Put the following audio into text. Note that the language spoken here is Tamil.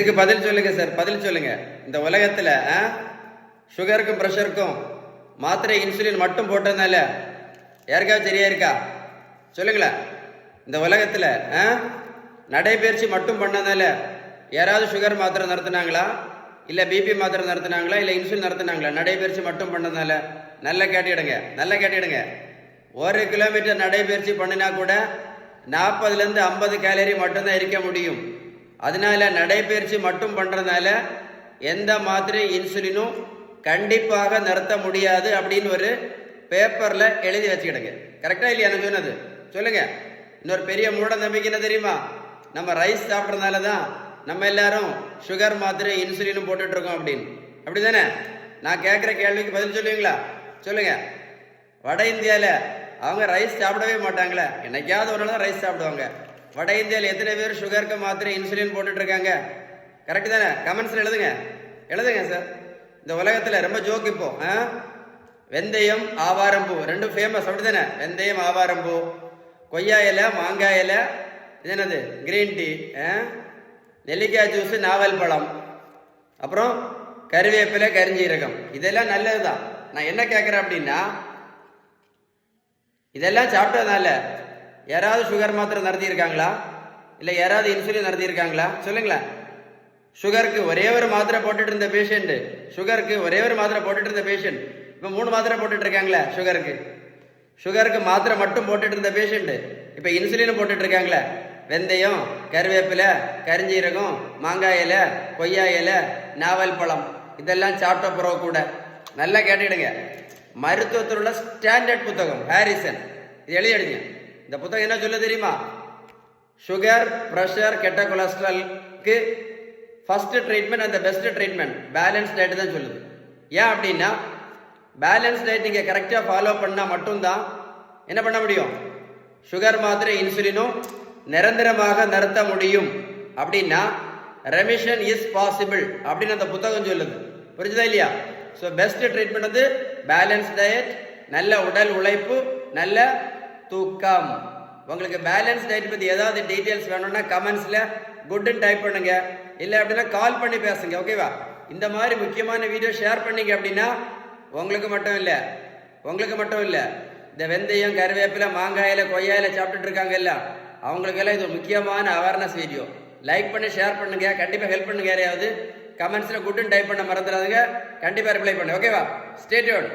இதுக்கு பதில் சொல்லுங்க சார், பதில் சொல்லுங்க. இந்த உலகத்துல சுகருக்கும் பிரஷருக்கும் மாத்திரை இன்சுலின் மட்டும் போட்டதுனால யாருக்காவது சரியா இருக்கா? சொல்லுங்களேன். இந்த உலகத்துல நடைபயிற்சி மட்டும் பண்ணதுனால யாராவது சுகர் மாத்திரை நடத்தினாங்களா, இல்ல பிபி மாத்திரை நடத்தினாங்களா, இல்ல இன்சுலின் நடத்தினாங்களா? நடைபயிற்சி மட்டும் பண்ணதுனால. நல்லா கேட்டிடுங்க, நல்லா கேட்டிடுங்க. 1 கிலோமீட்டர் நடைபயிற்சி பண்ணினா கூட 40 to 50 கேலரி மட்டும்தான் இருக்க முடியும். அதனால நடைபயிற்சி மட்டும் பண்றதுனால எந்த மாத்திரை இன்சுலினும் கண்டிப்பாக நிறுத்த முடியாது அப்படின்னு ஒரு பேப்பர்ல எழுதி வச்சுக்கிடுங்க. கரெக்டா இல்லையா நான் சொன்னது? சொல்லுங்க. இன்னொரு பெரிய மூட நம்பிக்கை என்ன தெரியுமா? நம்ம ரைஸ் சாப்பிட்றதுனால தான் நம்ம எல்லாரும் சுகர் மாத்திரை இன்சுலினும் போட்டுட்டு இருக்கோம் அப்படின்னு. அப்படிதானே? நான் கேட்குற கேள்விக்கு பதில் சொல்லுவீங்களா? சொல்லுங்க. வட இந்தியால அவங்க ரைஸ் சாப்பிடவே மாட்டாங்களே, என்னைக்காவது ஒரு நாள் தான் ரைஸ் சாப்பிடுவாங்க. வட இந்தியாவில் எத்தனை பேர் சுகருக்கு மாத்திரை இன்சுலின் போட்டுட்டு இருக்காங்க? கரெக்ட் தானே? கமெண்ட்ஸ்ல எழுதுங்க, எழுதுங்க சார். இந்த உலகத்துல ரொம்ப ஜோக் இப்போ. வெந்தயம் ஆவாரம்பூ ரெண்டும் ஃபேமஸ், அப்படித்தானே? வெந்தயம் ஆவாரம்பூ, கொய்யா இலை, மாங்காய் இலை, இது என்னது கிரீன் டீ, நெல்லிக்காய் ஜூஸ், நாவல் பழம், அப்புறம் கருவேப்பிலை, கரிஞ்சீரகம், இதெல்லாம் நல்லதுதான். நான் என்ன கேட்குறேன் அப்படின்னா, இதெல்லாம் சாப்பிட்டதுனால யாராவது சுகர் மாத்திரை நடத்தியிருக்காங்களா, இல்லை யாராவது இன்சுலின் நடத்தியிருக்காங்களா? சொல்லுங்களேன். சுகருக்கு ஒரே ஒரு மாத்திரை போட்டுட்டு இருந்த பேஷண்ட், சுகருக்கு ஒரே ஒரு மாத்திரை போட்டுட்டு இருந்த பேஷண்ட் இப்போ 3 மாத்திரை போட்டுட்டு இருக்காங்களே. சுகருக்கு மாத்திரை மட்டும் போட்டுட்டு இருந்த பேஷண்ட் இப்போ இன்சுலினும் போட்டுட்டு இருக்காங்களே. வெந்தயம், கருவேப்பிலை, கரிஞ்சீரகம், மாங்காய் இலை, கொய்யா இலை, நாவல் பழம், இதெல்லாம் சாப்பிட்ட பிறகு கூட நல்லா கேட்டுடுங்க. மருத்துவத்தில் உள்ள ஸ்டாண்டர்ட் புத்தகம் ஹாரிசன், இது எழுதிடுங்க. இந்த புத்தகம் என்ன சொல்ல தெரியுமா? சுகர், பிரஷர், கெட்ட கொலஸ்ட்ராலுக்கு ஃபர்ஸ்ட் ட்ரீட்மெண்ட் அந்த பெஸ்ட் ட்ரீட்மெண்ட் பேலன்ஸ் டயட் தான் சொல்லுது. ஏன் அப்படின்னா, பேலன்ஸ் டயட் நீங்கள் கரெக்டாக ஃபாலோ பண்ணால் மட்டும்தான் என்ன பண்ண முடியும்? சுகர் மாத்திரை இன்சுலினும் நிரந்தரமாக நிறுத்த முடியும். அப்படின்னா ரெமிஷன் இஸ் பாசிபிள் அப்படின்னு அந்த புத்தகம் சொல்லுது. புரிஞ்சுதா இல்லையா? ஸோ பெஸ்ட் ட்ரீட்மெண்ட் வந்து பேலன்ஸ் டயட், நல்ல உடல் உழைப்பு, நல்ல தூக்கம். உங்களுக்கு பேலன்ஸ் டயட் பற்றி ஏதாவது டீட்டெயில்ஸ் வேணும்னா கமெண்ட்ஸில் குட்னு டைப் பண்ணுங்க, இல்லை அப்படின்னா கால் பண்ணி பேசுங்க. ஓகேவா? இந்த மாதிரி முக்கியமான வீடியோ ஷேர் பண்ணீங்க அப்படின்னா உங்களுக்கு மட்டும் இல்லை, இந்த வெந்தயம், கருவேப்பிலை, மாங்காயில, கொய்யாயில சாப்பிட்டுட்டு இருக்காங்க எல்லாம், அவங்களுக்கெல்லாம் இது முக்கியமான அவேர்னஸ் வீடியோ. லைக் பண்ணி ஷேர் பண்ணுங்க, கண்டிப்பாக ஹெல்ப் பண்ணுங்க. யாரையாவது கமெண்ட்ஸில் குட்னு டைப் பண்ண மறந்துடாதுங்க, கண்டிப்பாக ரிப்ளை பண்ணுங்க. ஓகேவா? Stay tuned.